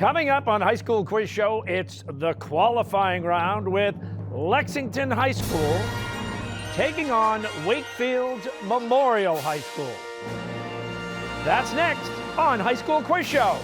Coming up on High School Quiz Show, it's the qualifying round with Lexington High School taking on Wakefield Memorial High School. That's next on High School Quiz Show.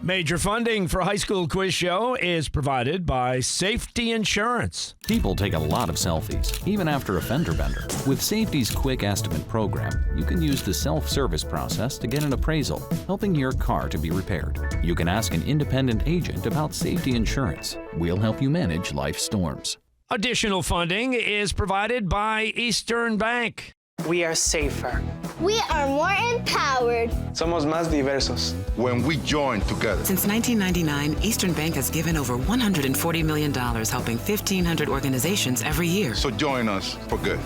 Major funding for High School Quiz Show is provided by Safety Insurance. People take a lot of selfies, even after a fender bender. With Safety's Quick Estimate program, you can use the self-service process to get an appraisal, helping your car to be repaired. You can ask an independent agent about Safety Insurance. We'll help you manage life's storms. Additional funding is provided by Eastern Bank. We are safer. We are more empowered. Somos más diversos. When we join together. Since 1999, Eastern Bank has given over $140 million, helping 1,500 organizations every year. So join us for good.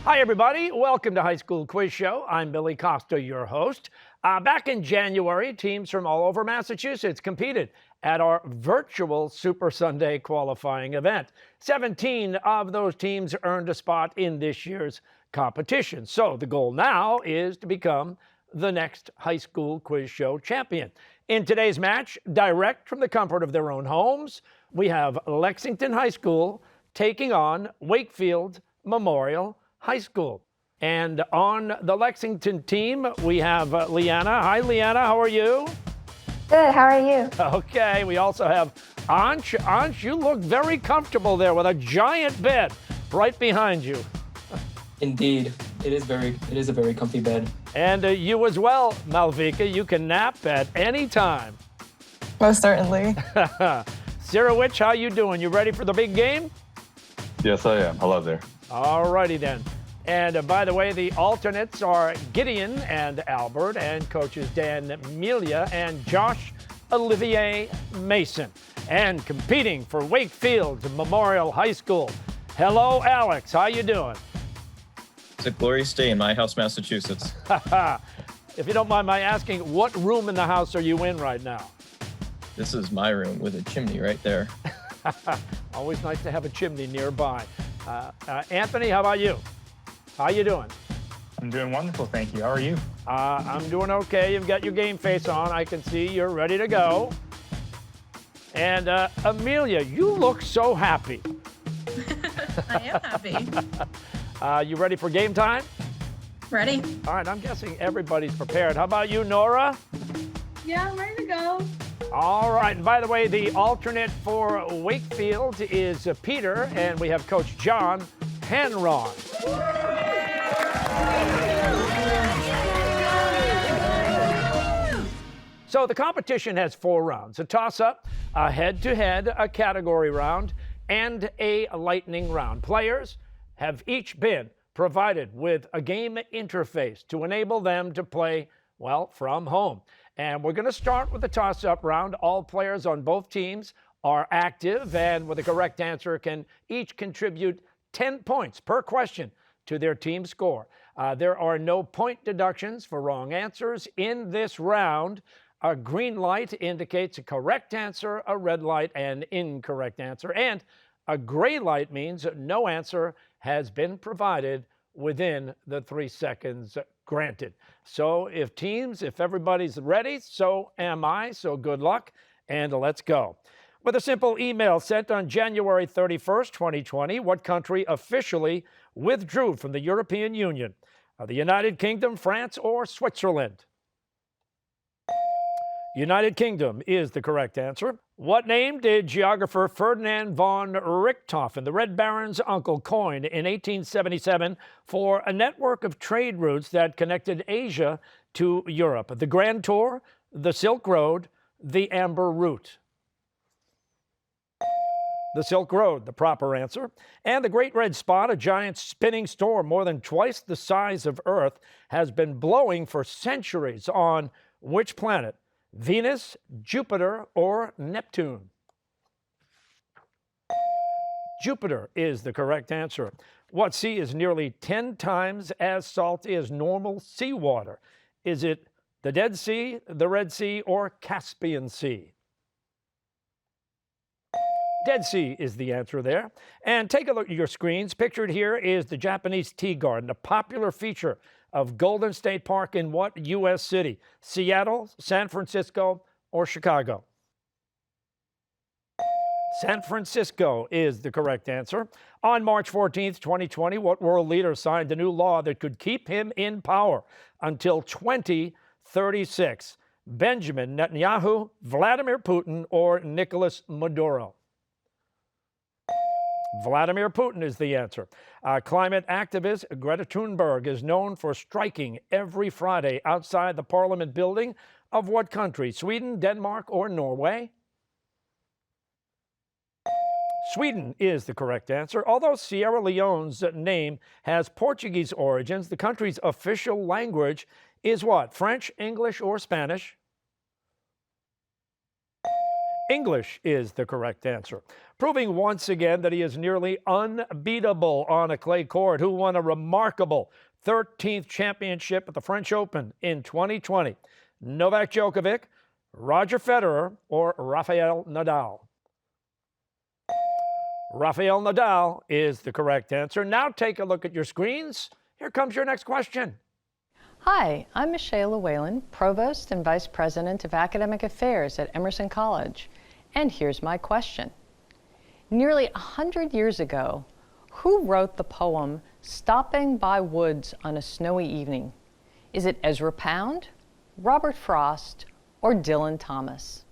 Hi, everybody. Welcome to High School Quiz Show. I'm Billy Costa, your host. Back in January, teams from all over Massachusetts competed at our virtual Super Sunday qualifying event. 17 of those teams earned a spot in this year's competition. So the goal now is to become the next High School Quiz Show champion. In today's match, direct from the comfort of their own homes, we have Lexington High School taking on Wakefield Memorial High School. And on the Lexington team, we have Leanna. Hi, Leanna. How are you? Good. How are you? Okay. We also have Ansh. Ansh, you look very comfortable there with a giant bed right behind you. Indeed. It is a very comfy bed. And you as well, Malvika. You can nap at any time. Most certainly. Sirowich, how you doing? You ready for the big game? Yes, I am. Hello there. All righty then. And by the way, the alternates are Gideon and Albert, and coaches Dan Melia and Josh Olivier Mason. And competing for Wakefield Memorial High School. Hello, Alex. How you doing? It's a glorious day in my house, Massachusetts. If you don't mind my asking, what room in the house are you in right now? This is my room with a chimney right there. Always nice to have a chimney nearby. Anthony, how about you? How you doing? I'm doing wonderful, thank you. How are you? I'm doing okay. You've got your game face on. I can see you're ready to go. And Amelia, you look so happy. I am happy. You ready for game time? Ready. All right, I'm guessing everybody's prepared. How about you, Nora? Yeah, I'm ready to go. All right, and by the way, the alternate for Wakefield is Peter, and we have Coach John Hanron. So the competition has 4 rounds: a toss-up, a head-to-head, a category round, and a lightning round. Players have each been provided with a game interface to enable them to play, well, from home. And we're going to start with the toss-up round. All players on both teams are active, and with a correct answer can each contribute 10 points per question to their team score. There are no point deductions for wrong answers in this round. A green light indicates a correct answer, a red light an incorrect answer, and a gray light means no answer has been provided within the 3 seconds granted. So if everybody's ready, so am I. So good luck, and let's go. With a simple email sent on January 31st, 2020, what country officially withdrew from the European Union? The United Kingdom, France, or Switzerland? United Kingdom is the correct answer. What name did geographer Ferdinand von Richthofen, the Red Baron's uncle, coin in 1877 for a network of trade routes that connected Asia to Europe? The Grand Tour, the Silk Road, the Amber Route? The Silk Road, the proper answer. And the Great Red Spot, a giant spinning storm more than twice the size of Earth, has been blowing for centuries on which planet? Venus, Jupiter, or Neptune? Jupiter is the correct answer. What sea is nearly 10 times as salty as normal seawater? Is it the Dead Sea, the Red Sea, or Caspian Sea? Dead Sea is the answer there. And take a look at your screens. Pictured here is the Japanese tea garden, a popular feature of Golden State Park in what U.S. city? Seattle, San Francisco, or Chicago? San Francisco is the correct answer. On March 14th, 2020, what world leader signed a new law that could keep him in power until 2036? Benjamin Netanyahu, Vladimir Putin, or Nicolas Maduro? Vladimir Putin is the answer. Climate activist Greta Thunberg is known for striking every Friday outside the Parliament building of what country? Sweden, Denmark, or Norway? Sweden is the correct answer. Although Sierra Leone's name has Portuguese origins, the country's official language is what? French, English, or Spanish? English is the correct answer. Proving once again that he is nearly unbeatable on a clay court, who won a remarkable 13th championship at the French Open in 2020. Novak Djokovic, Roger Federer, or Rafael Nadal? Rafael Nadal is the correct answer. Now take a look at your screens. Here comes your next question. Hi, I'm Michaela Whalen, Provost and Vice President of Academic Affairs at Emerson College. And here's my question. Nearly 100 years ago, who wrote the poem Stopping by Woods on a Snowy Evening? Is it Ezra Pound, Robert Frost, or Dylan Thomas?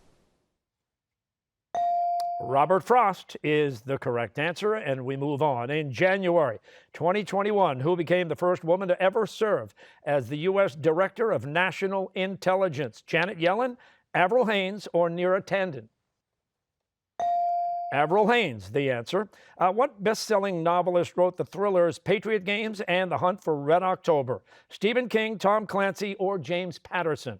Robert Frost is the correct answer, and we move on. In January 2021, who became the first woman to ever serve as the U.S. Director of National Intelligence? Janet Yellen, Avril Haines, or Neera Tanden? Avril Haines, the answer. What best-selling novelist wrote the thrillers Patriot Games and The Hunt for Red October? Stephen King, Tom Clancy, or James Patterson?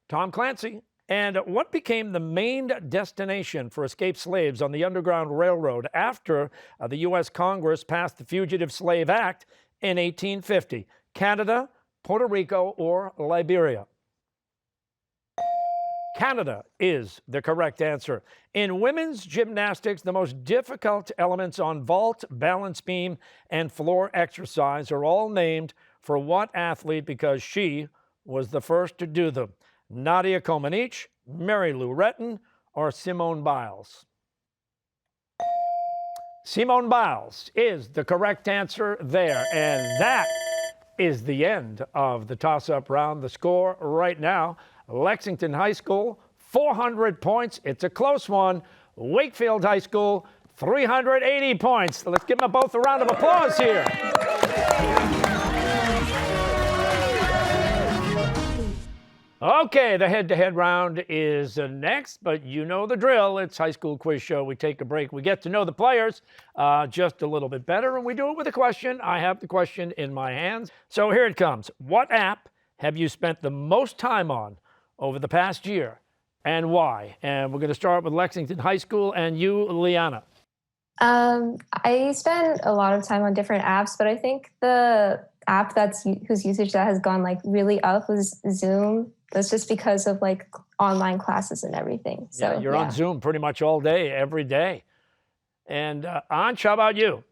Tom Clancy. And what became the main destination for escaped slaves on the Underground Railroad after the U.S. Congress passed the Fugitive Slave Act in 1850? Canada, Puerto Rico, or Liberia? Canada is the correct answer. In women's gymnastics, the most difficult elements on vault, balance beam, and floor exercise are all named for what athlete because she was the first to do them? Nadia Comaneci, Mary Lou Retton, or Simone Biles? Simone Biles is the correct answer there. And that is the end of the toss-up round. The score right now, Lexington High School, 400 points. It's a close one. Wakefield High School, 380 points. Let's give them both a round of applause here. Okay, the head-to-head round is next, but you know the drill. It's High School Quiz Show. We take a break. We get to know the players just a little bit better, and we do it with a question. I have the question in my hands. So here it comes. What app have you spent the most time on over the past year, and why? And we're going to start with Lexington High School, and you, Liana. I spend a lot of time on different apps, but I think the app whose usage that has gone like really up was Zoom. That's just because of like online classes and everything. So yeah, you're on Zoom pretty much all day, every day. And Ansh, how about you?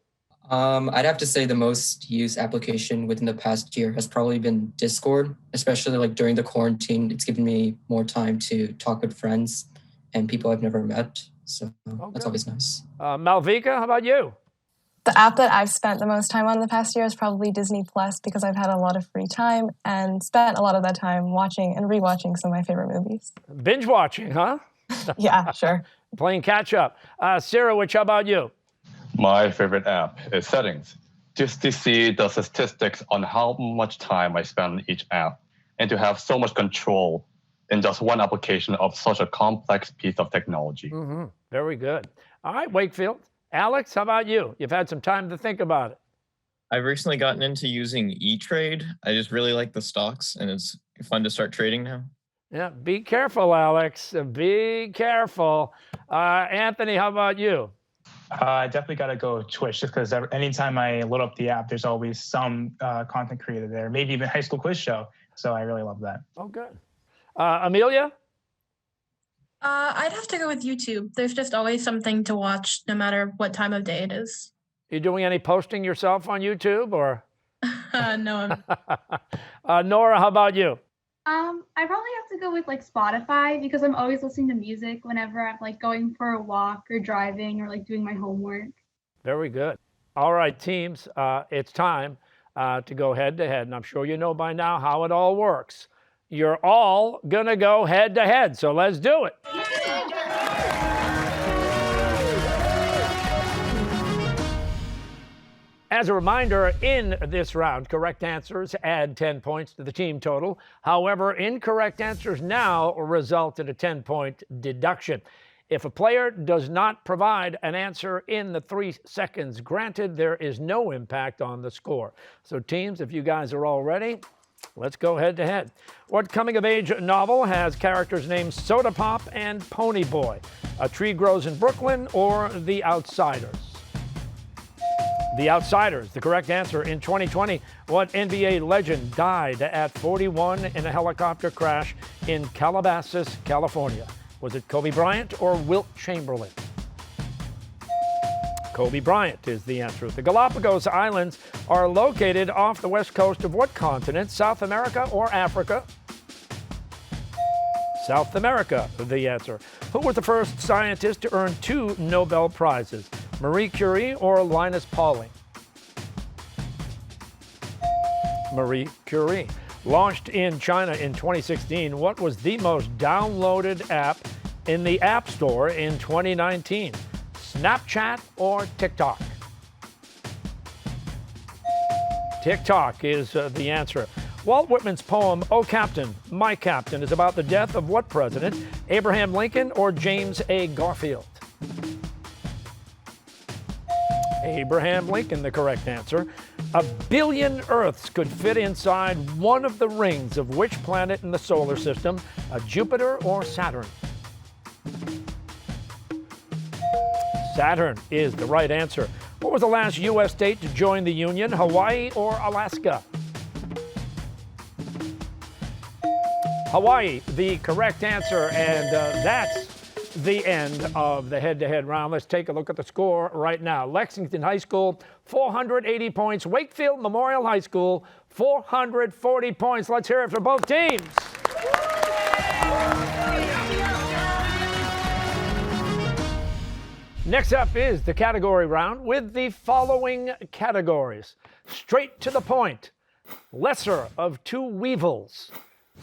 I'd have to say the most used application within the past year has probably been Discord, especially like during the quarantine. It's given me more time to talk with friends and people I've never met. So that's always nice. Malvika, how about you? the app that I've spent the most time on the past year is probably Disney Plus, because I've had a lot of free time and spent a lot of that time watching and rewatching some of my favorite movies. Binge watching, huh? Yeah, sure. Playing catch up. Sarah, which, how about you? My favorite app is Settings, just to see the statistics on how much time I spend on each app and to have so much control in just one application of such a complex piece of technology. Mm-hmm. Very good. All right, Wakefield. Alex, how about you? You've had some time to think about it. I've recently gotten into using E-Trade. I just really like the stocks, and it's fun to start trading now. Yeah, be careful, Alex. Be careful. Anthony, how about you? I definitely got to go Twitch just because anytime I load up the app, there's always some content creator there, maybe even high school quiz show. So I really love that. Oh, good. Amelia? I'd have to go with YouTube. There's just always something to watch no matter what time of day it is. You doing any posting yourself on YouTube or? No. Nora, how about you? I probably have to go with like Spotify because I'm always listening to music whenever I'm like going for a walk or driving or like doing my homework. Very good. All right, teams, it's time to go head to head. And I'm sure you know by now how it all works. You're all going to go head to head. So let's do it. As a reminder, in this round, correct answers add 10 points to the team total. However, incorrect answers now result in a 10-point deduction. If a player does not provide an answer in the 3 seconds granted, there is no impact on the score. So teams, if you guys are all ready, let's go head to head. What coming-of-age novel has characters named Soda Pop and Pony Boy? A Tree Grows in Brooklyn or The Outsiders? The Outsiders, the correct answer. In 2020, what NBA legend died at 41 in a helicopter crash in Calabasas, California? Was it Kobe Bryant or Wilt Chamberlain? Kobe Bryant is the answer. The Galapagos Islands are located off the west coast of what continent? South America or Africa? South America, the answer. Who was the first scientist to earn 2 Nobel Prizes? Marie Curie or Linus Pauling? Marie Curie. Launched in China in 2016, what was the most downloaded app in the App Store in 2019? Snapchat or TikTok? TikTok is the answer. Walt Whitman's poem, "Oh Captain, My Captain," is about the death of what president? Abraham Lincoln or James A. Garfield? Abraham Lincoln, the correct answer. 1 billion Earths could fit inside one of the rings of which planet in the solar system? Jupiter or Saturn? Saturn is the right answer. What was the last U.S. state to join the Union? Hawaii or Alaska? Hawaii, the correct answer, and that's the end of the head-to-head round. Let's take a look at the score right now. Lexington High School, 480 points. Wakefield Memorial High School, 440 points. Let's hear it for both teams. Next up is the category round with the following categories. Straight to the point. Lesser of two weevils.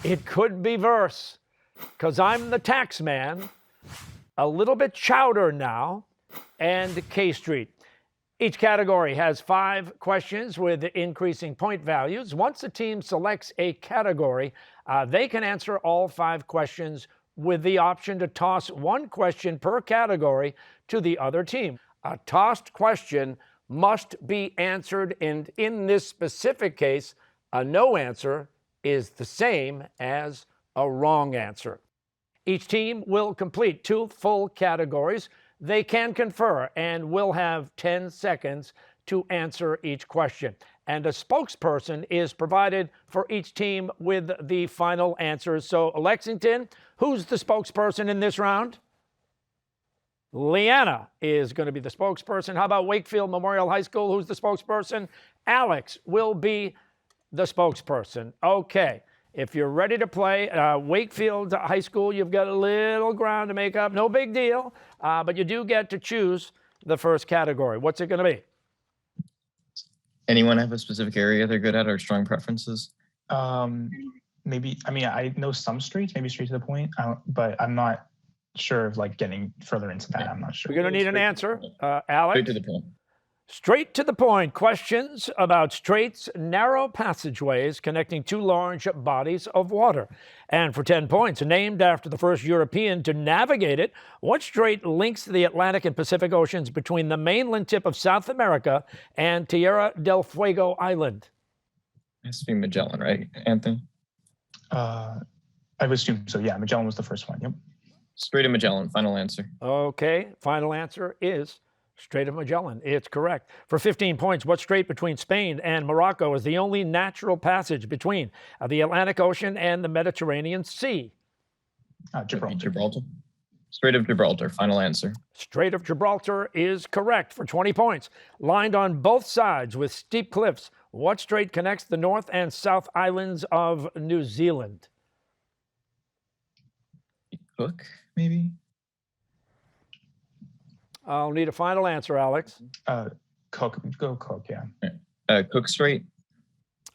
It could be verse, 'cause I'm the tax man. A little bit chowder now, and K Street. Each category has 5 questions with increasing point values. Once a team selects a category, they can answer all 5 questions with the option to toss 1 question per category to the other team. A tossed question must be answered, and in this specific case, a no answer is the same as a wrong answer. Each team will complete 2 full categories. They can confer and will have 10 seconds to answer each question. And a spokesperson is provided for each team with the final answers. So, Lexington, who's the spokesperson in this round? Leanna is going to be the spokesperson. How about Wakefield Memorial High School? Who's the spokesperson? Alex will be the spokesperson. Okay. If you're ready to play, Wakefield High School, you've got a little ground to make up. No big deal, but you do get to choose the first category. What's it going to be? Anyone have a specific area they're good at or strong preferences? Maybe, I mean, I know some streets, maybe straight to the point, but I'm not sure of like getting further into that. I'm not sure. We're going to need an answer. Alex? Straight to the point. Straight to the point. Questions about straits, narrow passageways connecting 2 large bodies of water. And for 10 points, named after the first European to navigate it, what strait links the Atlantic and Pacific Oceans between the mainland tip of South America and Tierra del Fuego Island? It has to be Magellan, right, Anthony? I would assume so. Yeah, Magellan was the first one. Yep. Strait of Magellan. Final answer. Okay. Final answer is Strait of Magellan, it's correct. For 15 points, what strait between Spain and Morocco is the only natural passage between the Atlantic Ocean and the Mediterranean Sea? Gibraltar. Strait of Gibraltar, final answer. Strait of Gibraltar is correct for 20 points. Lined on both sides with steep cliffs, what strait connects the North and South Islands of New Zealand? Cook, maybe? I'll need a final answer, Alex. Cook. Go Cook, yeah. Cook Strait.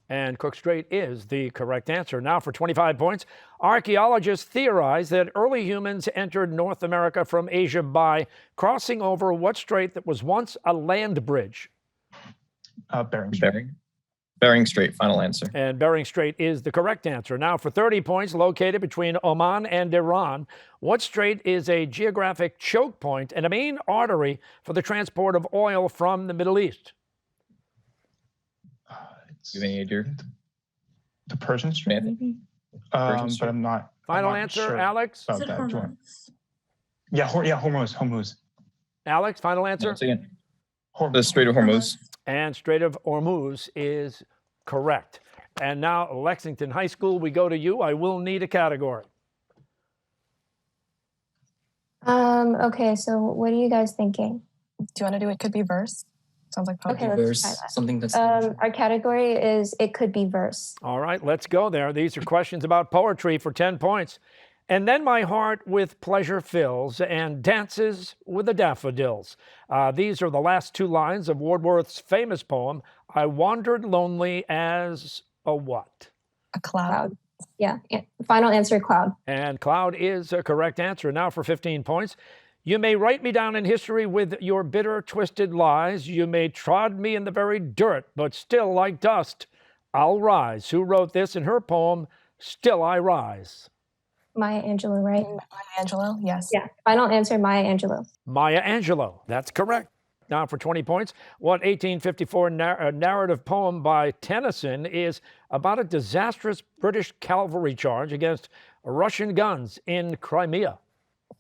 And Cook Strait is the correct answer. Now for 25 points, archaeologists theorize that early humans entered North America from Asia by crossing over what strait that was once a land bridge? Bering Strait. Bering Strait, final answer. And Bering Strait is the correct answer. Now for 30 points, located between Oman and Iran, what strait is a geographic choke point and a main artery for the transport of oil from the Middle East? You have any idea? The Persian Strait, maybe? But I'm not. Final I'm not answer, sure Alex? about that. Hormuz. Alex, final answer? Once again. The Strait of Hormuz. And Strait of Hormuz is correct. And now, Lexington High School, we go to you. I will need a category. Okay, so what are you guys thinking? Do you want to do it could be verse? Sounds like Okay, poetry. let's try Verse, that. something that's Our category is it could be verse. All right, let's go there. These are questions about poetry for 10 points. And then my heart with pleasure fills and dances with the daffodils. These are the last two lines of Wordsworth's famous poem, I wandered lonely as a what? A cloud. Yeah. Final answer, cloud. And cloud is a correct answer. Now for 15 points. You may write me down in history with your bitter, twisted lies. You may trod me in the very dirt, but still like dust, I'll rise. Who wrote this in her poem, Still I Rise? Maya Angelou, right? Maya Angelou, yes. Yeah. Final answer, Maya Angelou. Maya Angelou, that's correct. Now for 20 points, what 1854 narrative poem by Tennyson is about a disastrous British cavalry charge against Russian guns in Crimea?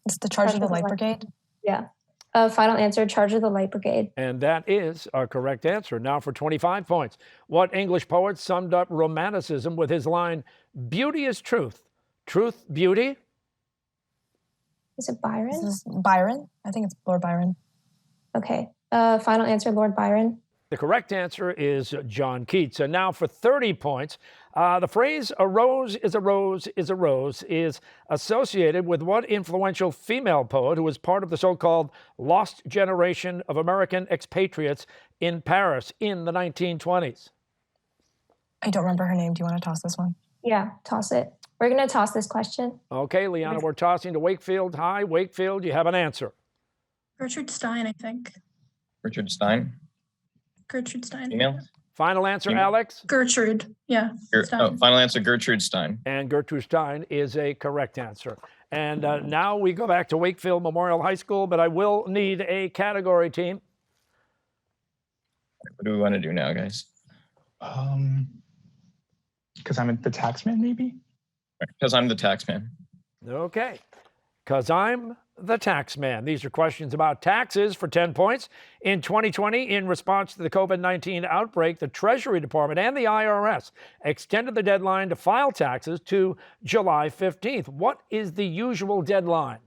It's the Charge of the Light Brigade. Yeah. Final answer, Charge of the Light Brigade. And that is a correct answer. Now for 25 points, what English poet summed up Romanticism with his line, beauty is truth, truth, beauty? Is it Byron? This is Byron. I think it's Lord Byron. Okay. Final answer, Lord Byron. The correct answer is John Keats. And now for 30 points, the phrase a rose is a rose is a rose is associated with what influential female poet who was part of the so-called lost generation of American expatriates in Paris in the 1920s? I don't remember her name. Do you want to toss this one? Yeah, toss it. We're going to toss this question. Okay, Liana, we're tossing to Wakefield High. Wakefield, you have an answer. Gertrude Stein, I think. Richard Stein. Gertrude Stein. Female? Final answer, Female. Alex? Gertrude, yeah. Stein. Final answer, Gertrude Stein. And Gertrude Stein is a correct answer. And now we go back to Wakefield Memorial High School, but I will need a category team. What do we want to do now, guys? Because I'm the taxman, maybe? Because I'm the taxman. Okay. Because I'm the tax man. These are questions about taxes for 10 points. In 2020, in response to the COVID-19 outbreak, the Treasury Department and the IRS extended the deadline to file taxes to July 15th. What is the usual deadline?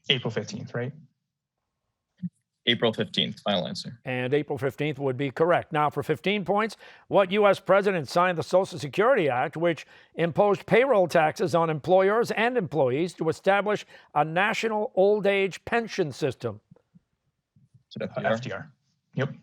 April 15th, right? April 15th, final answer. And April 15th would be correct. Now, for 15 points, what U.S. president signed the Social Security Act, which imposed payroll taxes on employers and employees to establish a national old age pension system? Is it FDR? FDR. Yep.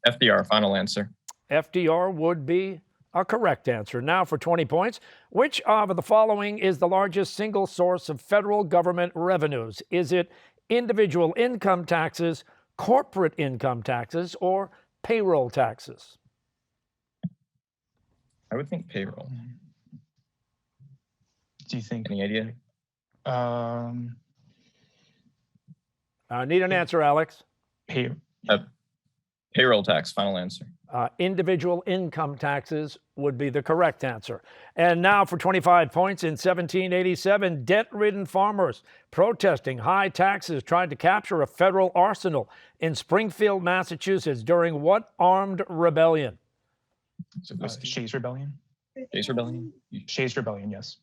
FDR, final answer. FDR would be a correct answer. Now, for 20 points, which of the following is the largest single source of federal government revenues? Is it individual income taxes, corporate income taxes, or payroll taxes? I would think payroll. Do you think? Any idea? I need an answer, Alex. Payroll tax, final answer. Individual income taxes would be the correct answer. And now for 25 points, in 1787, debt-ridden farmers protesting high taxes tried to capture a federal arsenal in Springfield, Massachusetts during what armed rebellion? Shays Rebellion. Shays Rebellion? Shays Rebellion, yes.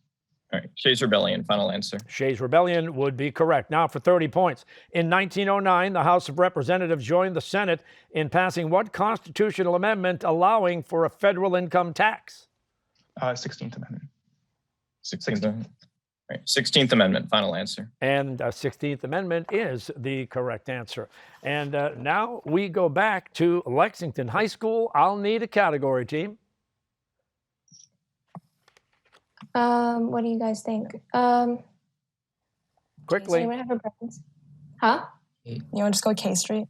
All right, Shays Rebellion, final answer. Shays Rebellion would be correct. Now for 30 points. In 1909, the House of Representatives joined the Senate in passing what constitutional amendment allowing for a federal income tax? 16th Amendment. 16th Amendment. All right, 16th Amendment, final answer. And 16th Amendment is the correct answer. And now we go back to Lexington High School. I'll need a category team. What do you guys think? Quickly. Does anyone have a preference? Huh? You want to just go K Street?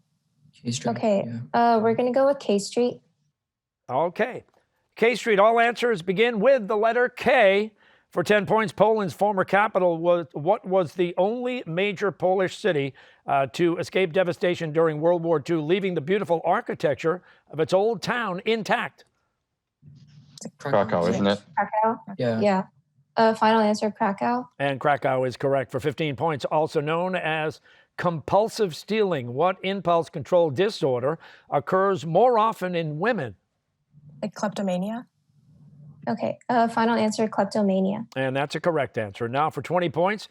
K Street. Okay. We're gonna go with K Street. Okay. K Street, all answers begin with the letter K. For 10 points, Poland's former capital was what was the only major Polish city to escape devastation during World War II, leaving the beautiful architecture of its old town intact? Krakow, isn't it? Krakow. Yeah. Yeah. Final answer, Krakow. And Krakow is correct for 15 points, also known as compulsive stealing. What impulse control disorder occurs more often in women? Like kleptomania? Okay. Final answer, kleptomania. And that's a correct answer. Now for 20 points.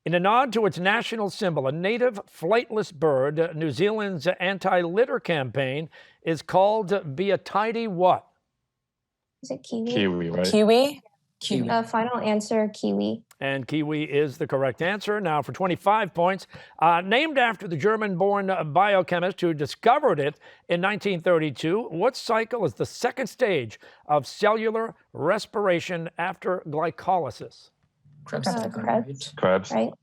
In a nod to its national symbol, a native flightless bird, New Zealand's anti-litter campaign is called Be a Tidy what? Is it kiwi? Kiwi, right? Kiwi? Kiwi. Final answer, kiwi. And kiwi is the correct answer. Now for 25 points, named after the German-born biochemist who discovered it in 1932, what cycle is the second stage of cellular respiration after glycolysis? Krebs. Krebs. Right.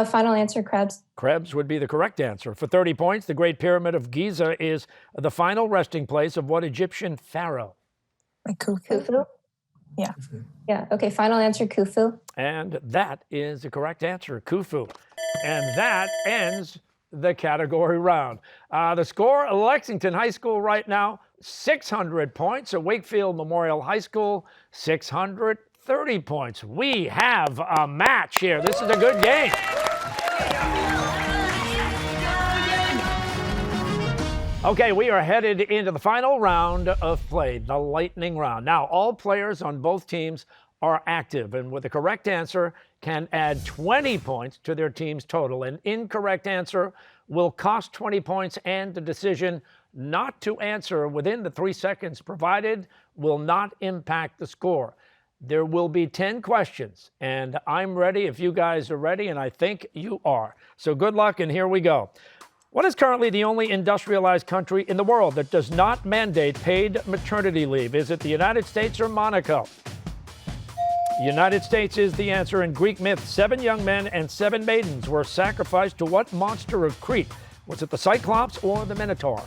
Final answer, Krebs. Krebs would be the correct answer. For 30 points, the Great Pyramid of Giza is the final resting place of what Egyptian pharaoh? Like Khufu? Khufu? Yeah. Yeah. Okay. Final answer, Khufu. And that is the correct answer, Khufu. And that ends the category round. The score, Lexington High School right now, 600 points. Wakefield Memorial High School, 630 points. We have a match here. This is a good game. Okay, we are headed into the final round of play, the lightning round. Now, all players on both teams are active, and with the correct answer can add 20 points to their team's total. An incorrect answer will cost 20 points, and the decision not to answer within the 3 seconds provided will not impact the score. There will be 10 questions, and I'm ready if you guys are ready, and I think you are. So good luck, and here we go. What is currently the only industrialized country in the world that does not mandate paid maternity leave? Is it the United States or Monaco? United States is the answer. In Greek myth, 7 young men and 7 maidens were sacrificed to what monster of Crete? Was it the Cyclops or the Minotaur?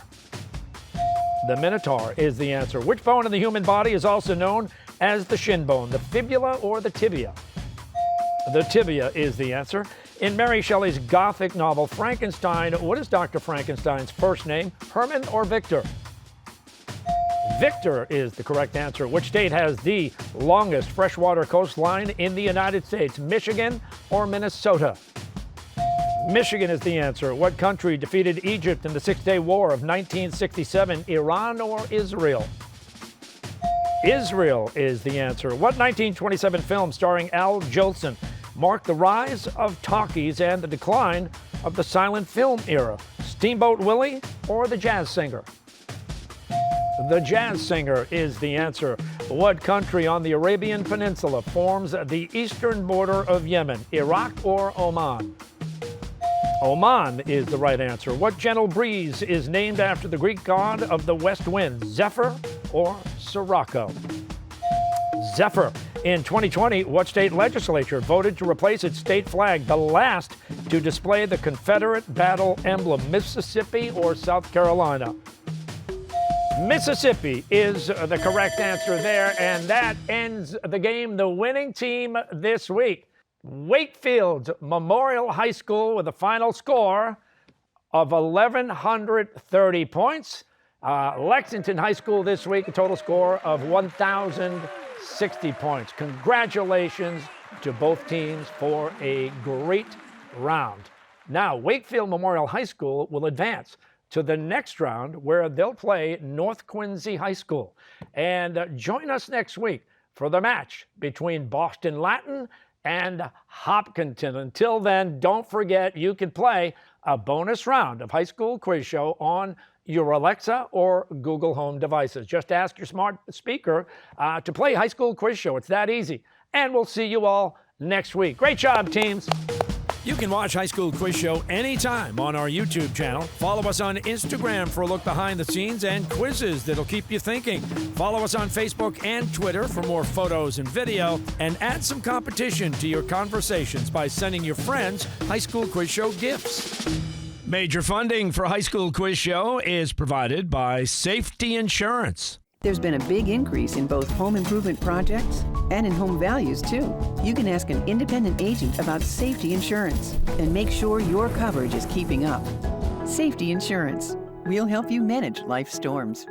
The Minotaur is the answer. Which bone in the human body is also known as the shin bone? The fibula or the tibia? The tibia is the answer. In Mary Shelley's Gothic novel Frankenstein, what is Dr. Frankenstein's first name? Herman or Victor? Victor is the correct answer. Which state has the longest freshwater coastline in the United States? Michigan or Minnesota? Michigan is the answer. What country defeated Egypt in the Six-Day War of 1967? Iran or Israel? Israel is the answer. What 1927 film starring Al Jolson marked the rise of talkies and the decline of the silent film era? Steamboat Willie or The Jazz Singer? The Jazz Singer is the answer. What country on the Arabian Peninsula forms the eastern border of Yemen? Iraq or Oman? Oman is the right answer. What gentle breeze is named after the Greek god of the west wind? Zephyr or Sirocco? Zephyr. In 2020, what state legislature voted to replace its state flag, the last to display the Confederate battle emblem? Mississippi or South Carolina? Mississippi is the correct answer there, and that ends the game. The winning team this week, Wakefield Memorial High School, with a final score of 1,130 points. Lexington High School this week, a total score of 1,060 points. Congratulations to both teams for a great round. Now, Wakefield Memorial High School will advance to the next round where they'll play North Quincy High School. And join us next week for the match between Boston Latin and Hopkinton. Until then, don't forget you can play a bonus round of High School Quiz Show on your Alexa or Google Home devices. Just ask your smart speaker to play High School Quiz Show. It's that easy. And we'll see you all next week. Great job, teams. You can watch High School Quiz Show anytime on our YouTube channel. Follow us on Instagram for a look behind the scenes and quizzes that'll keep you thinking. Follow us on Facebook and Twitter for more photos and video. And add some competition to your conversations by sending your friends High School Quiz Show gifts. Major funding for High School Quiz Show is provided by Safety Insurance. There's been a big increase in both home improvement projects and in home values, too. You can ask an independent agent about safety insurance and make sure your coverage is keeping up. Safety Insurance. We'll help you manage life's storms.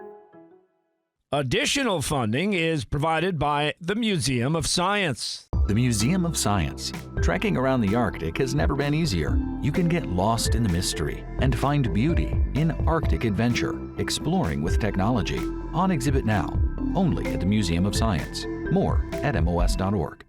Additional funding is provided by the Museum of Science. The Museum of Science. Trekking around the Arctic has never been easier. You can get lost in the mystery and find beauty in Arctic adventure, exploring with technology. On exhibit now, only at the Museum of Science. More at MOS.org.